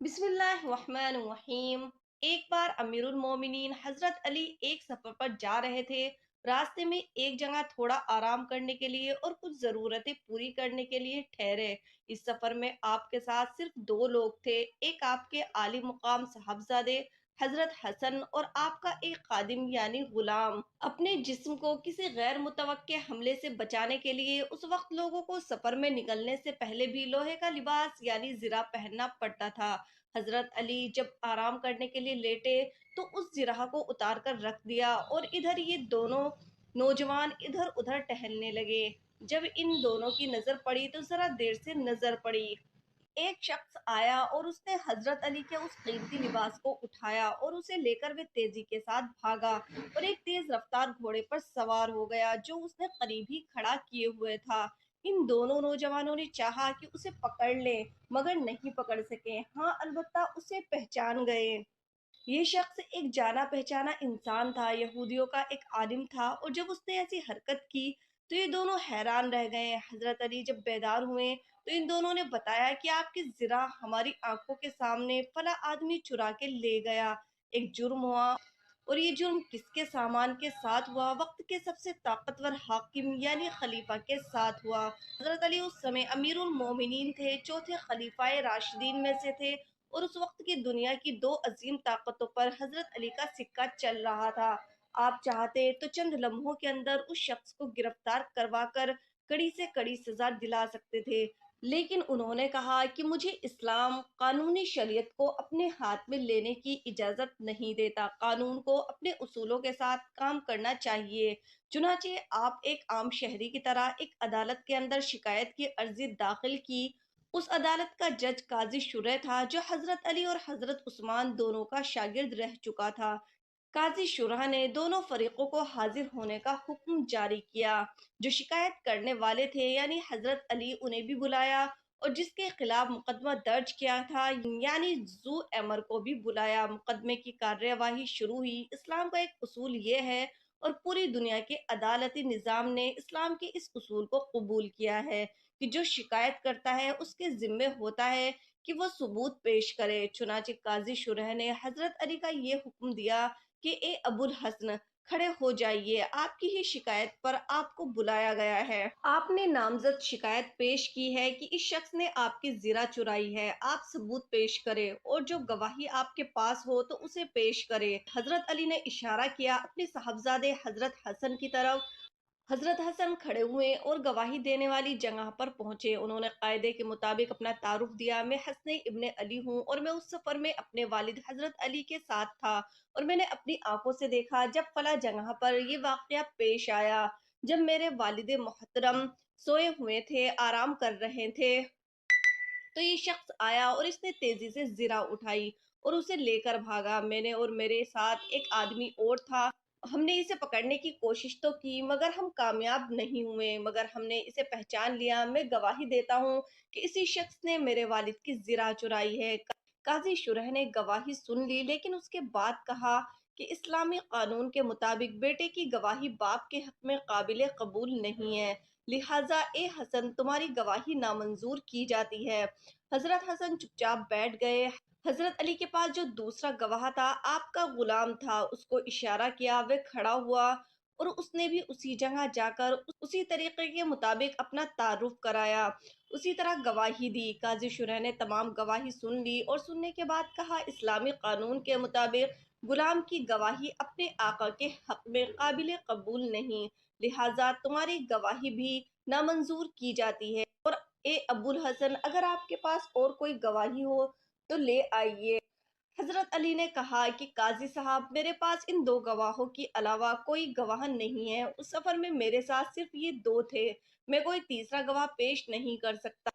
बिस्मिल्लाहिर्रहमानिर्रहीम। एक बार अमीरुल मोमिनीन हजरत अली एक सफर पर जा रहे थे। रास्ते में एक जगह थोड़ा आराम करने के लिए और कुछ जरूरतें पूरी करने के लिए ठहरे। इस सफर में आपके साथ सिर्फ दो लोग थे, एक आपके आली मुकाम साहबजादे हजरत हसन और आपका एक खादिम यानी गुलाम। अपने जिस्म को किसी गैर मुतवक्के हमले से बचाने के लिए उस वक्त लोगों को सफर में निकलने से पहले भी लोहे का लिबास यानी जिरा पहनना पड़ता था। हजरत अली जब आराम करने के लिए लेटे तो उस जिराह को उतार कर रख दिया और इधर ये दोनों नौजवान इधर उधर टहलने लगे। जब इन दोनों की नजर पड़ी तो जरा देर से नजर पड़ी। एक शख्स आया और उसने हजरत अली के उस कीमती लिबास को उठाया और उसे लेकर वे तेजी के साथ भागा और एक तेज रफ्तार घोड़े पर सवार हो गया जो उसने करीब ही खड़ा किए हुए था। इन दोनों नौजवानों ने चाहा कि उसे पकड़ ले, मगर नहीं पकड़ सके। हाँ, अलबत्ता उसे पहचान गए। ये शख्स एक जाना पहचाना इंसान था, यहूदियों का एक आलिम था, और जब उसने ऐसी हरकत की तो ये दोनों हैरान रह गए। हजरत अली जब बेदार हुए तो इन दोनों ने बताया कि आपकी जिरा हमारी आंखों के सामने फला आदमी चुरा के ले गया। एक जुर्म हुआ, और ये जुर्म किसके सामान के साथ हुआ? वक्त के सबसे ताकतवर हाकिम यानी खलीफा के साथ हुआ। हजरत अली उस समय अमीरुल मोमिनीन थे, चौथे खलीफाए राशिदीन में से थे, और उस वक्त की दुनिया की दो अजीम ताकतों पर हजरत अली का सिक्का चल रहा था। आप चाहते तो चंद लम्हों के अंदर उस शख्स को गिरफ्तार करवा कर कड़ी से कड़ी सजा दिला सकते थे, लेकिन उन्होंने कहा कि मुझे इस्लाम कानूनी शरीयत को अपने हाथ में लेने की इजाजत नहीं देता। कानून को अपने उसूलों के साथ काम करना चाहिए। चुनाचे आप एक आम शहरी की तरह एक अदालत के अंदर शिकायत की अर्जी दाखिल की। उस अदालत का जज काजी शुरैह था, जो हजरत अली और हजरत उस्मान दोनों का शागिर्द रह चुका था। काजी शुरा ने दोनों फरीकों को हाजिर होने का हुक्म जारी किया। जो शिकायत करने वाले थे यानी हजरत अली, उन्हें भी बुलाया, और जिसके खिलाफ मुकदमा दर्ज किया था यानी जू अमर को भी बुलाया। मुकदमे की कार्यवाही शुरू हुई। इस्लाम का एक उसूल ये है, और पूरी दुनिया के अदालती निज़ाम ने इस्लाम के इस उसूल को कबूल किया है, कि जो शिकायत करता है उसके जिम्मे होता है कि वो सबूत पेश करे। चुनाचे काजी शुरह ने हजरत अली का ये हुक्म दिया कि ए अबुल हसन, खड़े हो जाइए, आपकी ही शिकायत पर आपको बुलाया गया है। आपने नामजद शिकायत पेश की है कि इस शख्स ने आपकी जीरा चुराई है। आप सबूत पेश करें, और जो गवाही आपके पास हो तो उसे पेश करें। हजरत अली ने इशारा किया अपने साहबजादे हजरत हसन की तरफ। हजरत हसन खड़े हुए और गवाही देने वाली जगह पर पहुंचे। उन्होंने कायदे के मुताबिक अपना तारुफ दिया। मैं हसन इब्ने अली हूँ, और मैं उस सफर में अपने वालिद हजरत अली के साथ था, और मैंने अपनी आंखों से देखा जब फला जगह पर ये वाकया पेश आया। जब मेरे वालिद मोहतरम सोए हुए थे, आराम कर रहे थे, तो ये शख्स आया और इसने तेजी से जिरा उठाई और उसे लेकर भागा। मैंने और मेरे साथ एक आदमी और था। हमने इसे पकड़ने की कोशिश तो की, मगर हम कामयाब नहीं हुए, मगर हमने इसे पहचान लिया। मैं गवाही देता हूँ कि इसी शख्स ने मेरे वालिद की जिरा चुराई है। काजी शुरह ने गवाही सुन ली, लेकिन उसके बाद कहा कि इस्लामी कानून के मुताबिक बेटे की गवाही बाप के हक में काबिल कबूल नहीं है, लिहाजा ए हसन, तुम्हारी गवाही नामंजूर की जाती है। हजरत हसन चुपचाप बैठ गए। हजरत अली के पास जो दूसरा गवाह था, आपका गुलाम था, उसको इशारा किया, वह खड़ा हुआ, और उसने भी उसी जगह जाकर उसी तरीके के मुताबिक अपना तारुफ कराया, उसी तरह गवाही दी। काजी शुरह ने तमाम गवाही सुन ली और सुनने के बाद कहा, इस्लामी कानून के मुताबिक गुलाम की गवाही अपने आका के हक में काबिल कबूल नहीं, लिहाजा तुम्हारी गवाही भी नामंजूर की जाती है। और ए अबुल हसन, अगर आपके पास और कोई गवाही हो तो ले आइए। हजरत अली ने कहा कि काजी साहब, मेरे पास इन दो गवाहों के अलावा कोई गवाह नहीं है। उस सफर में मेरे साथ सिर्फ ये दो थे, मैं कोई तीसरा गवाह पेश नहीं कर सकता।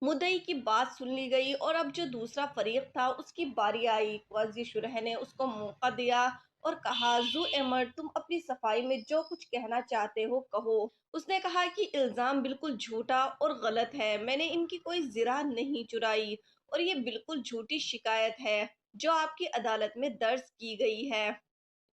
मुद्दई की बात सुन ली गई, और अब जो दूसरा फरीक था उसकी बारी आई। काजी शुरह ने उसको मौका दिया और कहा, जू एमर, तुम अपनी सफाई में जो कुछ कहना चाहते हो कहो। उसने कहा कि इल्जाम बिल्कुल झूठा और गलत है, मैंने इनकी कोई जिरा नहीं चुराई, और ये बिल्कुल झूठी शिकायत है जो आपकी अदालत में दर्ज की गई है।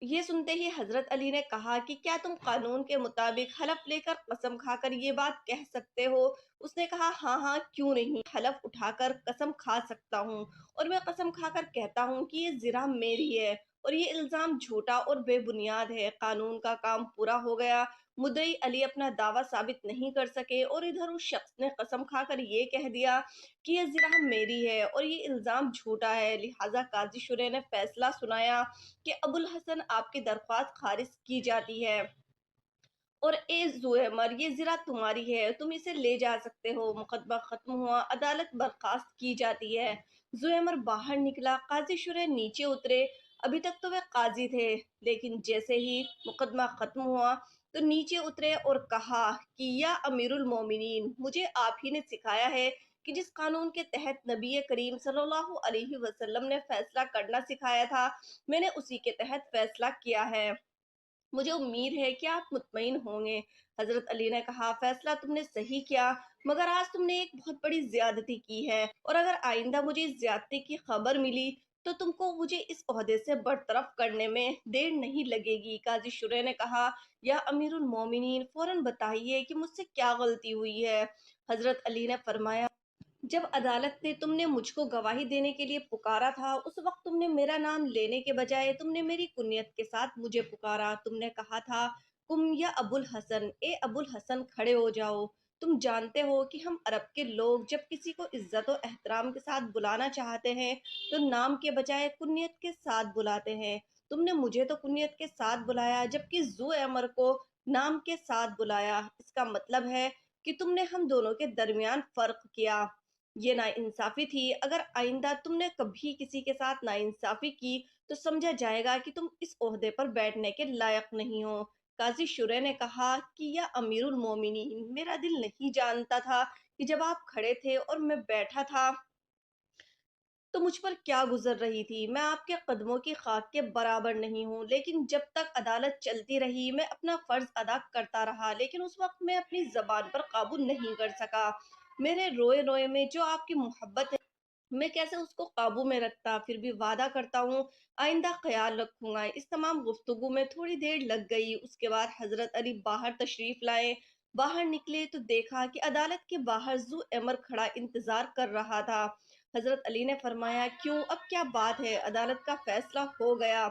ये सुनते ही हजरत अली ने कहा कि क्या तुम कानून के मुताबिक हलफ लेकर कसम खाकर ये बात कह सकते हो? उसने कहा हाँ हाँ, क्यों नहीं, हलफ उठाकर कसम खा सकता हूँ। और मैं कसम खाकर कहता हूँ कि ये जिरा मेरी है और ये इल्जाम झूठा और बेबुनियाद है। कानून का काम पूरा हो गया। मुद्दई अली अपना दावा साबित नहीं कर सके और इधर उस शख्स ने कसम खाकर ये कह दिया कि ये जिरा मेरी है और ये इल्जाम झूठा है। लिहाजा काजी शुरे ने फैसला सुनाया कि अबुल हसन आपकी दरख्वास्त खारिज की जाती है और ए जुएमर, ये जिरा तुम्हारी है, तुम इसे ले जा सकते हो। मुकदमा खत्म हुआ, अदालत बर्खास्त की जाती है। जुएमर बाहर निकला, काजी शुरे नीचे उतरे। अभी तक तो वे काजी थे, लेकिन जैसे ही मुकदमा खत्म हुआ तो नीचे उतरे और कहा कि या अमीरुल मोमिनीन, मुझे आप ही ने सिखाया है कि जिस कानून के तहत नबी करीम सल्लल्लाहु अलैहि वसल्लम ने फैसला करना सिखाया था, मैंने उसी के तहत फैसला किया है। मुझे उम्मीद है कि आप मुतमईन होंगे। हजरत अली ने कहा फैसला तुमने सही किया, मगर आज तुमने एक बहुत बड़ी ज्यादती की है और अगर आइंदा मुझे इस ज्यादती की खबर मिली तो तुमको मुझे इस ओहदे से बरतरफ करने में देर नहीं लगेगी। काजी शुरे ने कहा या अमीरुल मोमिनीन, फौरन बताइए कि मुझसे क्या गलती हुई है। हजरत अली ने फरमाया जब अदालत ने तुमने मुझको गवाही देने के लिए पुकारा था, उस वक्त तुमने मेरा नाम लेने के बजाय तुमने मेरी कुनियत के साथ मुझे पुकारा। तुमने कहा था कुम या अबुल हसन, ए अबुल हसन खड़े हो जाओ। तुम जानते हो कि हम अरब के लोग जब किसी को इज्जत और एहतराम के साथ बुलाना चाहते हैं तो नाम के बजाय कुनियत के साथ बुलाते हैं। तुमने मुझे तो कुनियत के साथ बुलाया जबकि जू अमर को नाम के साथ बुलाया। इसका मतलब है कि तुमने हम दोनों के दरमियान फर्क किया। ये नाइंसाफी थी। अगर आइंदा तुमने कभी किसी के साथ नाइंसाफी की तो समझा जाएगा कि तुम इस ओहदे पर बैठने के लायक नहीं हो। काजी शुरे ने कहा कि या अमीरुल मोमिनीन, मेरा दिल नहीं जानता था कि जब आप खड़े थे और मैं बैठा था तो मुझ पर क्या गुजर रही थी। मैं आपके कदमों की खाक के बराबर नहीं हूँ, लेकिन जब तक अदालत चलती रही मैं अपना फर्ज अदा करता रहा, लेकिन उस वक्त मैं अपनी जबान पर काबू नहीं कर सका। मेरे रोए रोए में जो आपकी मोहब्बत है, मैं कैसे उसको काबू में रखता। फिर भी वादा करता हूँ आइंदा ख्याल रखूंगा। इस तमाम गुफ्तगू में थोड़ी देर लग गई। उसके बाद हजरत अली बाहर तशरीफ लाए। बाहर निकले तो देखा कि अदालत के बाहर जू अमर खड़ा इंतजार कर रहा था। हजरत अली ने फरमाया क्यों, अब क्या बात है? अदालत का फैसला हो गया।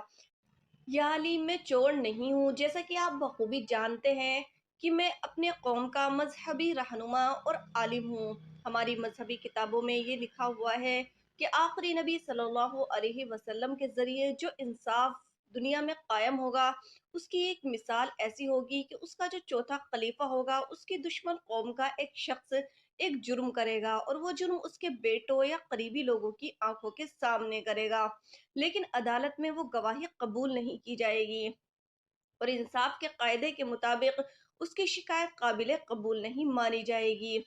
या अली, मैं चोर नहीं हूँ। जैसा कि आप बखूबी जानते हैं कि मैं अपने कौम का मजहबी रहनुमा और आलिम हूँ। हमारी मजहबी किताबों में ये लिखा हुआ है कि आखिरी नबी सल्लल्लाहु अलैहि वसल्लम के जरिए जो इंसाफ दुनिया में कायम होगा, उसकी एक मिसाल ऐसी होगी कि उसका जो चौथा खलीफा होगा, उसकी दुश्मन कौम का एक शख्स एक जुर्म करेगा और वो जुर्म उसके बेटों या करीबी लोगों की आंखों के सामने करेगा, लेकिन अदालत में वो गवाही कबूल नहीं की जाएगी और इंसाफ के कायदे के मुताबिक उसकी शिकायत काबिल कबूल नहीं मानी जाएगी।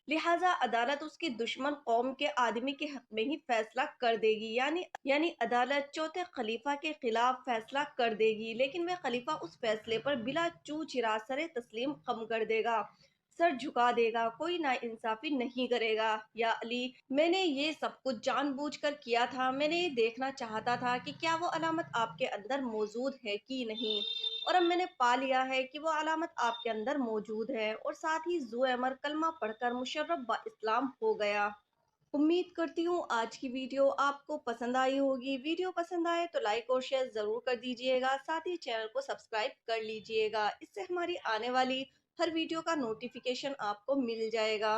लिहाजा अदालत उसकी दुश्मन कौम के आदमी के हक में ही फैसला कर देगी। यानी अदालत चौथे खलीफा के खिलाफ फैसला कर देगी, लेकिन वह खलीफा उस फैसले पर बिला चू चिरा सरे तस्लीम कम कर देगा, सर झुका देगा, कोई ना इंसाफी नहीं करेगा। या अली, मैंने ये सब कुछ जानबूझकर किया था। मैंने ये देखना चाहता था कि क्या वो अलामत आपके अंदर मौजूद है कि नहीं, और अब मैंने पा लिया है कि वो अलामत आपके अंदर मौजूद है और साथ ही जू अमर कलमा पढ़कर मुशर्रफ बा इस्लाम हो गया। उम्मीद करती हूँ आज की वीडियो आपको पसंद आई होगी। वीडियो पसंद आए तो लाइक और शेयर जरूर कर दीजिएगा, साथ ही चैनल को सब्सक्राइब कर लीजिएगा। इससे हमारी आने वाली हर वीडियो का नोटिफिकेशन आपको मिल जाएगा।